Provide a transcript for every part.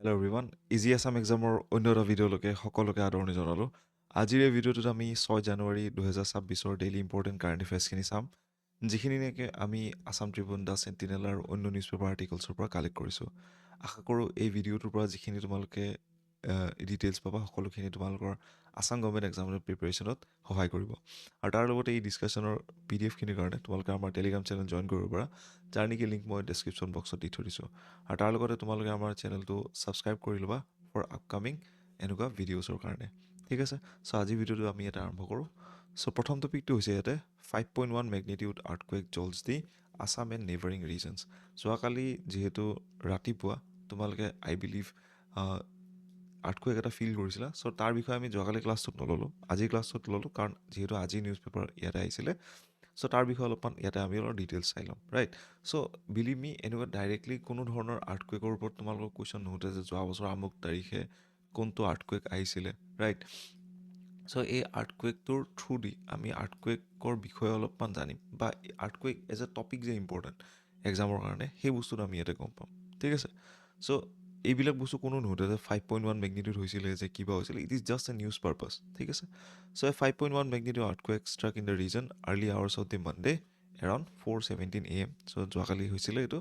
Hello' everyone easy Assam এক্সামৰ অন্য এটা ভিডিঅ'লৈকে সকলোকে আদৰণি জনালোঁ। আজিৰ এই ভিডিঅ'টোত আমি 6 জানুৱাৰী 2026 ডেইলি ইম্পৰ্টেণ্ট কাৰেণ্ট এফেয়াৰ্ছখিনি চাম, যিখিনি নেকি আমি আছাম ট্ৰিবিউন, দ্য চেণ্টিনেল আৰু অন্য নিউজ পেপাৰ আৰ্টিকলছৰ পৰা কালেক্ট কৰিছোঁ। আশা কৰোঁ এই ভিডিঅ'টোৰ পৰা যিখিনি তোমালোকে ডিটেইলছ পাবা, সকলোখিনি তোমালোকৰ আছাম গভৰ্ণমেণ্ট এক্সামৰ প্ৰিপেৰেশ্যনত সহায় কৰিব। আৰু তাৰ লগতে এই ডিছকাশ্যনৰ PDF খিনিৰ কাৰণে তোমালোকে আমাৰ টেলিগ্ৰাম চেনেল জইন কৰিব পাৰা, যাৰ নেকি লিংক মই ডেছক্ৰিপশ্যন বক্সত দি থৈ দিছোঁ। আৰু তাৰ লগতে তোমালোকে আমাৰ চেনেলটো ছাবস্ক্ৰাইব কৰি ল'বা ফৰ আপকামিং এনেকুৱা ভিডিঅ'ছৰ কাৰণে। ঠিক আছে, চ' আজি ভিডিঅ'টো আমি ইয়াতে আৰম্ভ কৰোঁ। চ' প্ৰথম টপিকটো হৈছে ইয়াতে 5.1 magnitude earthquake jolts the Assam and neighbouring regions. যোৱাকালি যিহেতু ৰাতিপুৱা তোমালোকে আই বিলিভ আৰ্থকুৱেক এটা ফিল কৰিছিলা, চ' তাৰ বিষয়ে আমি যোৱাকালি ক্লাছটোত নল'লোঁ, আজিৰ ক্লাছটোত ল'লোঁ, কাৰণ যিহেতু আজি নিউজ পেপাৰ ইয়াতে আহিছিলে। চ' তাৰ বিষয়ে অলপমান ইয়াতে আমি অলপ ডিটেইলছ চাই ল'ম, ৰাইট। চ' বিলিভ মি, এনেকুৱা ডাইৰেক্টলি কোনো ধৰণৰ আৰ্থকুৱেকৰ ওপৰত তোমালোকৰ কুৱেশ্যন নুসুধে যে যোৱা বছৰ আমুক তাৰিখে কোনটো আৰ্থকুৱেক আহিছিলে, ৰাইট। চ' এই আৰ্থকুৱেকটোৰ থ্ৰু দি আমি আৰ্থকুৱেকৰ বিষয়ে অলপমান জানিম, বা আৰ্থকুৱেক এজ এ টপিক যে ইম্পৰ্টেণ্ট এক্সামৰ কাৰণে, সেই বস্তুটো আমি ইয়াতে গম পাম। ঠিক আছে, চ' এইবিলাক বস্তু কোনো নুসুধে যে 5.1 মেগনিটিউড হৈছিলে, যে কিবা হৈছিলে। It is just a news purpose. ঠিক আছে, so' a 5.1 magnitude earthquake struck in the region early hours of the Monday around 4:17 AM। So' যোৱাকালি হৈছিলে এইটো।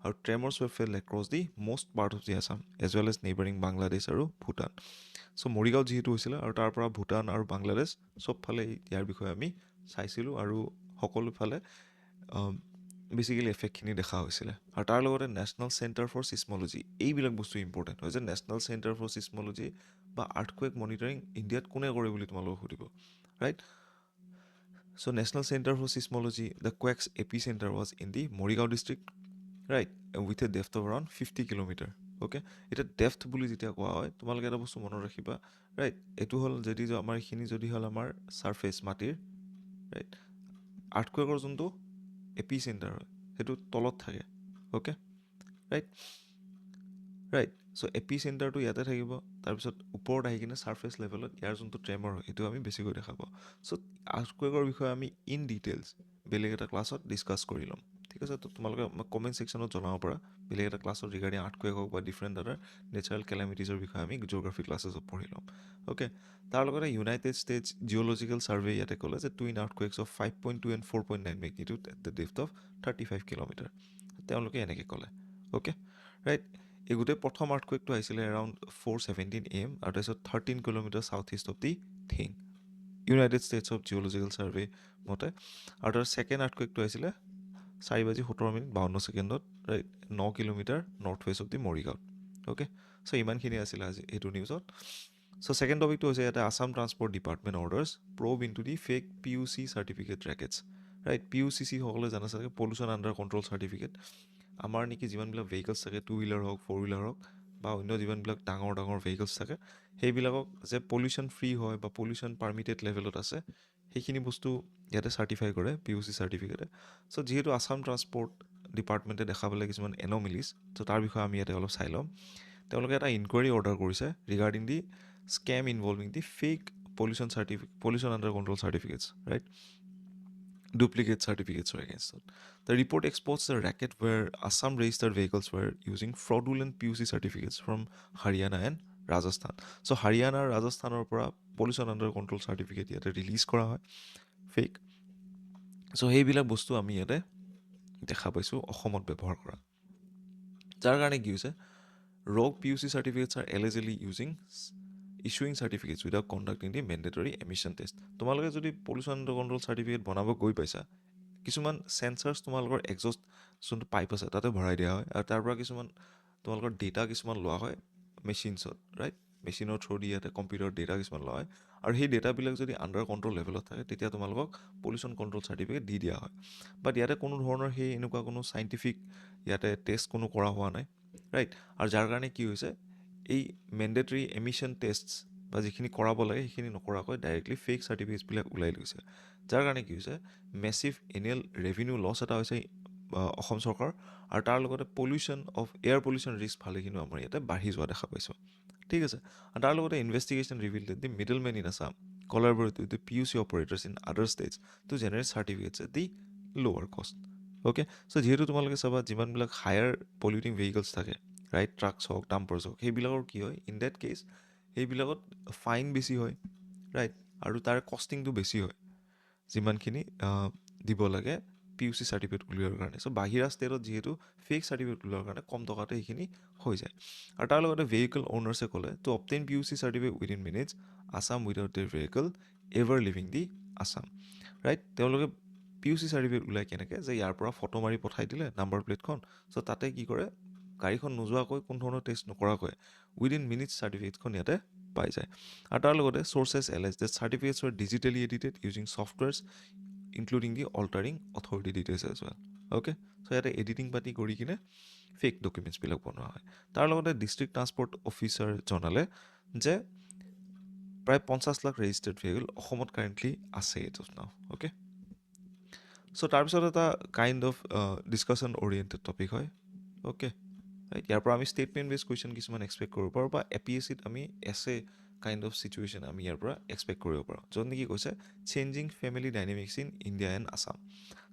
আৰু tremors were felt across the most part of the Assam as well as neighbouring Bangladesh আৰু ভূটান। চ' মৰিগাঁৱত যিহেতু হৈছিলে, আৰু তাৰ পৰা ভূটান আৰু বাংলাদেশ চবফালে ইয়াৰ বিষয়ে আমি চাইছিলোঁ, আৰু সকলোফালে বেচিকেলি এফেক্টখিনি দেখা হৈছিলে। আৰু তাৰ লগতে নেশ্যনেল চেণ্টাৰ ফৰ ছিছমলজি, এইবিলাক বস্তু ইম্পৰ্টেণ্ট হয় যে নেশ্যনেল চেণ্টাৰ ফৰ ছিছমলজি বা আৰ্থকুৱেক মনিটৰিং ইণ্ডিয়াত কোনে কৰে বুলি তোমালোকক সুধিব, right. So' national centre for seismology, the quake's epicentre was in the Morigaon district, right, with a depth of around 50 kilometre. Okay, এতিয়া ডেফ্থ বুলি যেতিয়া কোৱা হয়, তোমালোকে এটা বস্তু মনত ৰাখিবা, ৰাইট। এইটো হ'ল যদি আমাৰ এইখিনি যদি হ'ল আমাৰ ছাৰফেচ মাটিৰ, ৰাইট। আৰ্থকুৱেকৰ যোনটো এপি চেণ্টাৰ হয় সেইটো তলত থাকে। Okay, right, right. চ' এপি চেণ্টাৰটো ইয়াতে থাকিব, তাৰপিছত ওপৰত আহি কিনে ছাৰফেচ লেভেলত ইয়াৰ যোনটো ট্ৰেমৰ হয় সেইটো আমি বেছিকৈ দেখা পাওঁ। চ' আৰ্থকুৱেকৰ বিষয়ে আমি ইন ডিটেইলছ বেলেগ এটা ক্লাছত ডিছকাছ কৰি ল'ম। ঠিক আছে, তো তোমালোকে কমেণ্ট ছেকশ্যনত জনাব পাৰা বেলেগ এটা ক্লাছত ৰিগাৰ্ডিং আৰ্থকুৱেক হওক বা ডিফাৰেণ্ট আদাৰ নেচাৰেল কেলামিটিজৰ বিষয়ে আমি জিঅ'গ্ৰাফী ক্লাছেছত পঢ়ি ল'ম। অ'কে, তাৰ লগতে ইউনাইটেড ষ্টেটছ জিঅ'লজিকেল ছাৰ্ভে ইয়াতে ক'লে যে twin earthquakes of 5.2 and 4.9 magnitude at the depth of 35 kilometre. তেওঁলোকে এনেকৈ ক'লে। Okay, right. এই গোটেই প্ৰথম আৰ্থকুৱেকটো আহিছিলে এৰাউণ্ড 4:17 AM, আৰু তাৰপিছত 13 kilometre south east of the thing, United States of geological survey মতে। আৰু তাৰ ছেকেণ্ড আৰ্থকুৱেকটো আহিছিলে 4:17:52, right, 9 kilometre north west of the মৰিগাঁৱত। অ'কে, চ' ইমানখিনি আছিলে আজি এইটো নিউজত। চ' ছেকেণ্ড টপিকটো হৈছে ইয়াতে Assam transport department orders probe into the fake PUC certificate rackets, right. PUCC সকলোৱে জানা চাগে, পলিউশ্যন আণ্ডাৰ কণ্ট্ৰল চাৰ্টিফিকেট। আমাৰ নেকি যিমানবিলাক ভেহিকলছ থাকে, 2 হুইলাৰ হওক, 4 হুইলাৰ হওক, বা অন্য যিমানবিলাক ডাঙৰ ডাঙৰ ভেহিকলছ থাকে, সেইবিলাকক যে পলিউশ্যন ফ্ৰী হয় বা পলিউশ্যন পাৰ্মিটেড লেভেলত আছে, সেইখিনি বস্তু ইয়াতে চাৰ্টিফাই কৰে PUC চাৰ্টিফিকেটে। চ' যিহেতু আছাম ট্ৰান্সপৰ্ট ডিপাৰ্টমেণ্টে দেখা পালে কিছুমান এন'মেলিজ, চ' তাৰ বিষয়ে আমি ইয়াতে অলপ চাই ল'ম। তেওঁলোকে এটা ইনকুৱাৰী অৰ্ডাৰ কৰিছে regarding the scam involving the fake pollution under control certificates, right, duplicate certificates were against it. The report exposed a racket where Assam registered vehicles were using fraudulent PUC certificates from Haryana and Rajasthan. So Haryana আৰু ৰাজস্থানৰ পৰা pollution under control certificate ইয়াতে release কৰা হয়, fake. চ' সেইবিলাক বস্তু আমি ইয়াতে দেখা পাইছোঁ অসমত ব্যৱহাৰ কৰা, যাৰ কাৰণে কি হৈছে, ROG PUC certificates are allegedly issuing certificates without conducting the mandatory emission test. তোমালোকে যদি পলিউশ্যন আণ্ডাৰ কণ্ট্ৰল চাৰ্টিফিকেট বনাব গৈ পাইছা, কিছুমান চেঞ্চাৰ্ছ তোমালোকৰ এক্সষ্ট যোনটো পাইপ আছে তাতে ভৰাই দিয়া হয়, আৰু তাৰ পৰা কিছুমান তোমালোকৰ ডেটা কিছুমান লোৱা হয় মেচিনছত, ৰাইট। মেচিনৰ থ্ৰু দি ইয়াতে কম্পিউটাৰ ডেটা কিছুমান লোৱা হয়, আৰু সেই ডেটাবিলাক যদি আণ্ডাৰ কণ্ট্ৰল লেভেলত থাকে, তেতিয়া তোমালোকক পলিউশ্যন কণ্ট্ৰল চাৰ্টিফিকেট দি দিয়া হয়। বাট ইয়াতে কোনো ধৰণৰ সেই এনেকুৱা কোনো চাইণ্টিফিক ইয়াতে টেষ্ট কোনো কৰা হোৱা নাই, ৰাইট। আৰু যাৰ কাৰণে কি হৈছে, এই মেণ্ডেটৰী এমিশ্যন টেষ্টছ বা যিখিনি কৰাব লাগে সেইখিনি নকৰাকৈ ডাইৰেক্টলি ফেক চাৰ্টিফিকেটছবিলাক ওলাই লৈছে, যাৰ কাৰণে কি হৈছে, মেচিভ এনুৱেল ৰেভিনিউ লছ এটা হৈছে অসম চৰকাৰ, আৰু তাৰ লগতে এয়াৰ পলিউশ্যন ৰিস্ক ভালেখিনি আমাৰ ইয়াতে বাঢ়ি যোৱা দেখা পাইছোঁ। ঠিক আছে, আৰু তাৰ লগতে investigation reveal the middle men in Assam collaborate with the PUC operators in other states to generate certificates at the lower cost. Okay, so' যিহেতু তোমালোকে চাবা যিমানবিলাক হায়াৰ পলিউটিং ভেহিকলছ থাকে, ৰাইট? ট্ৰাকছ হওক, ডাম্পাৰ্ছ হওক, সেইবিলাকৰ কি হয়, ইন ডেট কেছ সেইবিলাকত ফাইন বেছি হয়, ৰাইট? আৰু তাৰ কষ্টিংটো বেছি হয় যিমানখিনি দিব লাগে পি ইউ চি চাৰ্টিফিকেট উলিওৱাৰ কাৰণে। চ' বাহিৰা ষ্টেটত যিহেতু ফেক চাৰ্টিফিকেট উলিওৱাৰ কাৰণে কম টকাতে সেইখিনি হৈ যায়। আৰু তাৰ লগতে ভেহিকল অ'নাৰ্ছে ক'লে to obtain P U C certificate within minutes Assam without their vehicle ever leaving the Assam, right? তেওঁলোকে পি ইউ চি চাৰ্টিফিকেট ওলাই কেনেকৈ যে ইয়াৰ পৰা ফটো মাৰি পঠাই দিলে নাম্বাৰ প্লেটখন, চ' তাতে কি কৰে, গাড়ীখন নোযোৱাকৈ কোনো ধৰণৰ টেষ্ট নকৰাকৈ উইদিন মিনিটছ চাৰ্টিফিকেটখন ইয়াতে পাই যায়। আৰু তাৰ লগতে sources allege that certificates are digitally edited using softwares including the altering authority details as well. Okay, so' ইয়াতে এডিটিং পাতি কৰি কিনে ফেক ডকুমেণ্টছবিলাক বনোৱা হয়। তাৰ লগতে ডিষ্ট্ৰিক্ট ট্ৰান্সপৰ্ট অফিচাৰ জনালে যে প্ৰায় 50 লাখ ৰেজিষ্টাৰ্ড ভেহিকল অসমত কাৰেণ্টলি আছে এইটো নাও। অ'কে, চ' তাৰপিছত এটা kind of discussion oriented topic হয়। Okay, right? ইয়াৰ পৰা আমি ষ্টেটমেণ্ট বেছ কুৱেশ্যন কিছুমান এক্সপেক্ট কৰিব পাৰোঁ, বা এ পি এছ চিত আমি এছে কাইণ্ড অফ চিটুৱেশ্যন আমি ইয়াৰ পৰা এক্সপেক্ট কৰিব পাৰোঁ, য'ত নেকি কৈছে changing family dynamics in India and Assam.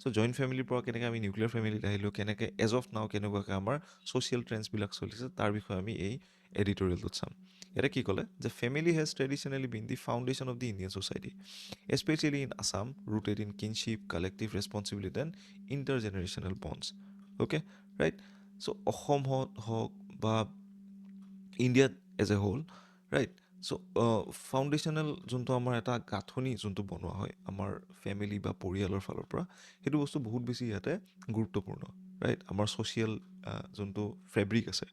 So' joint ফেমিলিৰ পৰা কেনেকৈ আমি নিউক্লিয়াৰ ফেমিলিত আহিলোঁ, কেনেকৈ এজ অফ নাও কেনেকুৱাকৈ আমাৰ ছ'চিয়েল ট্ৰেণ্ডছবিলাক চলিছে, তাৰ বিষয়ে আমি এই এডিটৰিয়েলটোত চাম। ইয়াতে কি ক'লে যে family has traditionally been the foundation of the Indian society, especially in Assam, rooted in kinship, collective responsibility, and intergenerational bonds. Okay, right? So, Assam হওক বা ইণ্ডিয়াত as a whole, right? So' foundational যোনটো আমাৰ এটা গাঁথনি যোনটো বনোৱা হয় আমাৰ ফেমিলি বা পৰিয়ালৰ ফালৰ পৰা, সেইটো বস্তু বহুত বেছি ইয়াতে গুৰুত্বপূৰ্ণ, ৰাইট? আমাৰ ছ'চিয়েল যোনটো ফেব্ৰিক আছে।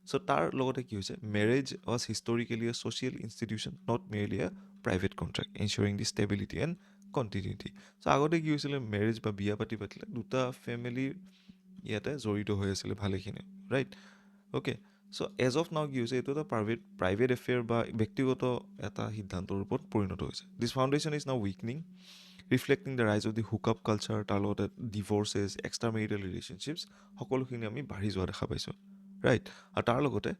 চ' তাৰ লগতে কি হৈছে, marriage was historically a social institution, not merely a private contract, ensuring the stability and continuity. So' আগতে কি হৈছিলে, মেৰেজ বা বিয়া পাতিলে দুটা ফেমিলিৰ ইয়াতে জড়িত হৈ আছিলে ভালেখিনি, right? Okay, so' as of now কি হৈছে, এইটো এটা প্ৰাইভেট এফেয়াৰ বা ব্যক্তিগত এটা সিদ্ধান্তৰ ৰূপত পৰিণত হৈছে। দিছ foundation is now weakening, reflecting the rise of the hookup culture, তাৰ লগতে ডিভৰ্চেছ, এক্সট্ৰা মেৰিটেল ৰিলেশ্যনশ্বিপছ, সকলোখিনি আমি বাঢ়ি যোৱা দেখা পাইছোঁ, ৰাইট? আৰু তাৰ লগতে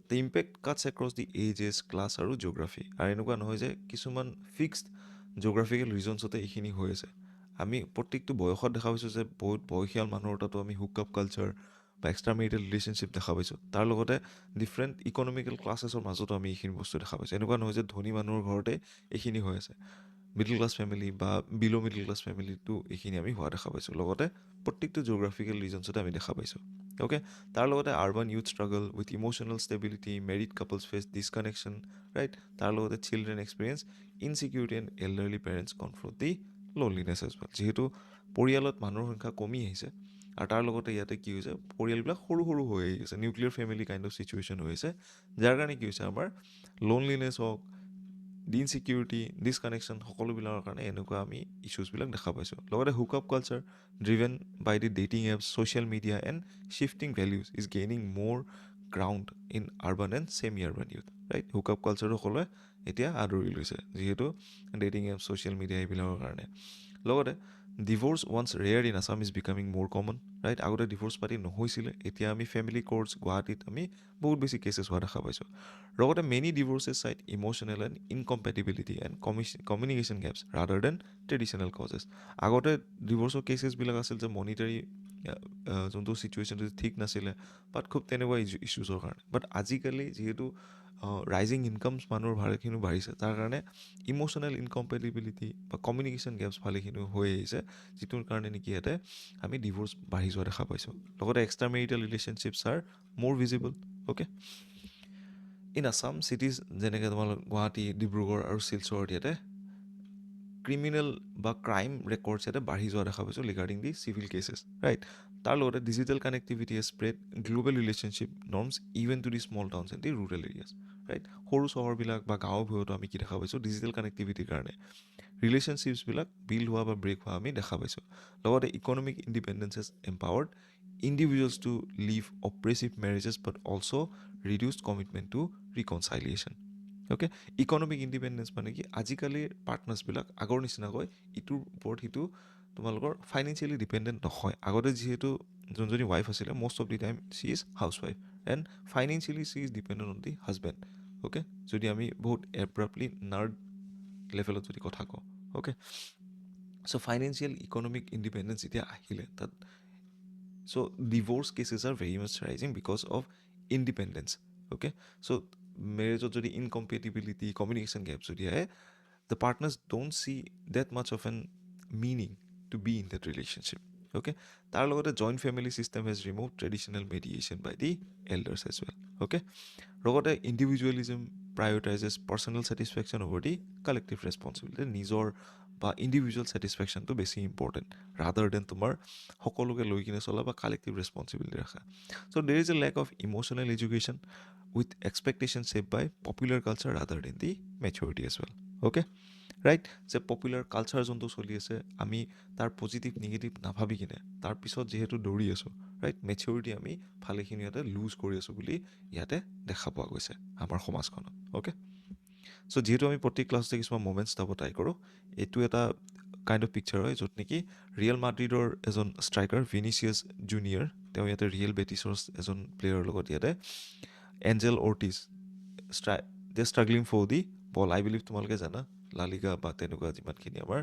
the impact cuts across the ages, class আৰু জিঅ'গ্ৰাফি। আৰু এনেকুৱা নহয় যে কিছুমান ফিক্সড জিঅ'গ্ৰাফিকেল ৰিজনছতে এইখিনি হৈ আছে। আমি প্ৰত্যেকটো বয়সত দেখা পাইছোঁ যে বহুত বয়সীয়াল মানুহৰ তাতো আমি হুকআপ কালচাৰ বা এক্সট্ৰা মেৰিটেল ৰিলেশ্যনশ্বিপ দেখা পাইছোঁ। তাৰ লগতে ডিফাৰেণ্ট ইকনমিকেল ক্লাছেছৰ মাজতো আমি এইখিনি বস্তু দেখা পাইছোঁ। এনেকুৱা নহয় যে ধনী মানুহৰ ঘৰতে এইখিনি হৈ আছে, মিডল ক্লাছ ফেমিলি বা বিল' মিডল ক্লাছ ফেমিলিটো এইখিনি আমি হোৱা দেখা পাইছোঁ। লগতে প্ৰত্যেকটো জিঅ'গ্ৰাফিকেল ৰিজনছতে আমি দেখা পাইছোঁ। অ'কে, তাৰ লগতে urban youth struggle with emotional stability, married couples face disconnection, right? তাৰ লগতে children experience insecurity and elderly parents confront the loneliness as well. যিহেতু পৰিয়ালত মানুহৰ সংখ্যা কমি আহিছে, আৰু তাৰ লগতে ইয়াতে কি হৈছে, পৰিয়ালবিলাক সৰু সৰু হৈ আহিছে, nuclear family kind of situation হৈ আছে, যাৰ কাৰণে কি হৈছে আমাৰ লোনলিনেছ হওক, ইনচিকিউৰিটি, ডিছকানেকশ্যন, সকলোবিলাকৰ কাৰণে এনেকুৱা আমি ইছ্যুজবিলাক দেখা পাইছোঁ। লগতে hookup culture driven by the dating apps, social media and shifting values is gaining more ground in urban and semi urban youth, right? Hookup কালচাৰটো সকলোৱে এতিয়া আদৰি লৈছে, যিহেতু ডেটিং এপছ, ছ'চিয়েল মিডিয়া এইবিলাকৰ কাৰণে। লগতে divorce once rare in Assam is becoming মোৰ কমন, ৰাইট? আগতে ডিভ'ৰ্চ পাতি নহৈছিলে, এতিয়া আমি ফেমিলি কৰ্টছ গুৱাহাটীত আমি বহুত বেছি কেছেছ হোৱা দেখা পাইছোঁ। লগতে many divorces cite emotional and incompatibility and communication gaps rather than traditional causes. আগতে ডিভ'ৰ্চৰ কেছেছবিলাক আছিল যে মনিটাৰী যোনটো চিটুৱেশ্যনটো ঠিক নাছিলে, বাট খুব তেনেকুৱা ইছ্যুজৰ কাৰণে। বাট আজিকালি যিহেতু ৰাইজিং ইনকামছ মানুহৰ ভালেখিনি বাঢ়িছে, তাৰ কাৰণে ইম'চনেল ইনকম্পেটিবিলিটি বা কমিউনিকেশ্যন গেপছ ভালেখিনি হৈ আহিছে, যিটোৰ কাৰণে নেকি ইয়াতে আমি ডিভ'ৰ্চ বাঢ়ি যোৱা দেখা পাইছোঁ। লগতে এক্সট্ৰা মেৰিটেল ৰিলেশ্যনশ্বিপছ আৰ মোৰ visible. Okay, in Assam cities যেনেকৈ তোমালোক গুৱাহাটী, ডিব্ৰুগড় আৰু শিলচৰত ইয়াতে ক্ৰিমিনেল বা ক্ৰাইম ৰেকৰ্ডছ ইয়াতে বাঢ়ি যোৱা দেখা পাইছোঁ regarding the civil cases, right? তাৰ লগতে digital connectivity a spread global relationship norms even to the small towns and the rural areas, right? সৰু চহৰবিলাক বা গাঁৱৰ ভূঞতো আমি কি দেখা পাইছোঁ, ডিজিটেল কানেক্টিভিটিৰ কাৰণে ৰিলেশ্যনশ্বিপছবিলাক বিল্ড হোৱা বা ব্ৰেক হোৱা আমি দেখা পাইছোঁ। লগতে economic independence has empowered individuals to leave oppressive marriages but also' reduced commitment to reconciliation. Okay, economic independence মানে কি, আজিকালিৰ পাৰ্টনাৰ্ছবিলাক আগৰ নিচিনাকৈ ইটোৰ ওপৰত সিটো তোমালোকৰ ফাইনেন্সিয়েলি ডিপেণ্ডেণ্ট নহয়। আগতে যিহেতু যোনজনী ৱাইফ আছিলে most of the time she is housewife and financially she is dependent on the husband. Okay, যদি আমি বহুত এব্ৰাপ্টলি নাৰ্ড লেভেলত যদি কথা কওঁ। Okay, so' financial economic independence যেতিয়া আহিলে তাত, so' divorce cases are very much rising because of independence okay so' মেৰেজত যদি ইনকম্পেটিবিলিটি কমিউনিকেশ্যন গেপ যদি আহে the partners don't see that much of an meaning to be in that relationship okay তাৰ লগতে joint family system has removed traditional mediation by the elders as well okay লগতে individualism prioritizes personal satisfaction over the collective responsibility নিজৰ বা individual ছেটিছফেকশ্যনটো বেছি important ৰাদাৰ then তোমাৰ সকলোকে লৈ কিনে চলা বা কালেক্টিভ ৰেছপনচিবিলিটি ৰাখা so' there is a lack of emotional education with expectations ছেভ by popular culture rather than the maturity as well okay right যে পপুলাৰ কালচাৰ যোনটো চলি আছে আমি তাৰ পজিটিভ নিগেটিভ নাভাবি কিনে তাৰপিছত যিহেতু দৌৰি আছোঁ ৰাইট মেচিউৰিটি আমি ভালেখিনি ইয়াতে লুজ কৰি আছোঁ বুলি ইয়াতে দেখা পোৱা গৈছে আমাৰ সমাজখনত অ'কে চ' যিহেতু আমি প্ৰত্যেক ক্লাছতে কিছুমান মুমেণ্টছ চাব ট্ৰাই কৰোঁ এইটো এটা কাইণ্ড অফ পিকচাৰ হয় য'ত নেকি ৰিয়েল মাদ্ৰিডৰ এজন ষ্ট্ৰাইকাৰ ভিনিচিয়াছ জুনিয়ৰ তেওঁ ইয়াতে ৰিয়েল বেটিছৰ এজন প্লেয়াৰৰ লগত ইয়াতে Angel Ortiz they struggling for the ball I believe তোমালোকে জানা লালিগা বা তেনেকুৱা যিমানখিনি আমাৰ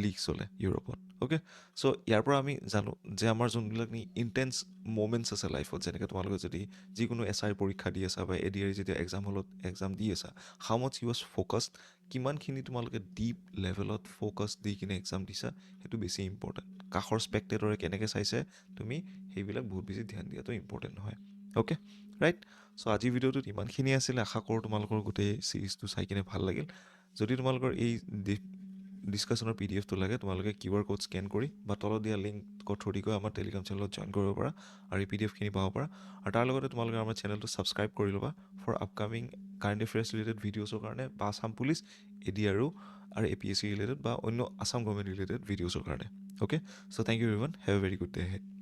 লীগ চলে ইউৰোপত অ'কে চ' ইয়াৰ পৰা আমি জানো যে আমাৰ যোনবিলাক ইণ্টেন্স মমেণ্টছ আছে লাইফত যেনেকৈ তোমালোকে যদি যিকোনো এছ আইৰ পৰীক্ষা দি আছা বা এ ডি আৰ যেতিয়া এক্সাম হলত এক্সাম দি আছা how much you was focused কিমানখিনি তোমালোকে ডিপ লেভেলত ফ'কাছ দি কিনে এক্সাম দিছা সেইটো বেছি ইম্পৰ্টেণ্ট কাষৰ স্পেক্টেটৰে কেনেকৈ চাইছে তুমি সেইবিলাক বহুত বেছি ধ্যান দিয়াটো ইম্পৰ্টেণ্ট নহয় অ'কে ৰাইট চ' আজিৰ ভিডিঅ'টোত ইমানখিনি আছিলে আশা কৰোঁ তোমালোকৰ গোটেই ছিৰিজটো চাই কিনে ভাল লাগিল যদি তোমালোকৰ এই ডিছকাশ্যনৰ PDF টো লাগে তোমালোকে QR কোড স্কেন কৰি বা তলত দিয়া লিংকৰ থ্ৰু দি গৈ আমাৰ টেলিগ্ৰাম চেনেলত জইন কৰিব পাৰা আৰু এই PDF খিনি পাব পাৰা আৰু তাৰ লগতে তোমালোকে আমাৰ চেনেলটো ছাবস্ক্ৰাইব কৰি ল'বা for upcoming current affairs related ভিডিঅ'ছৰ কাৰণে বা আছাম পুলিচ ADR আৰু APSC ৰিলেটেড বা অন্য আছাম গভৰ্ণমেণ্ট ৰিলেটেড ভিডিঅ'ছৰ কাৰণে okay so' thank you everyone have a very good day head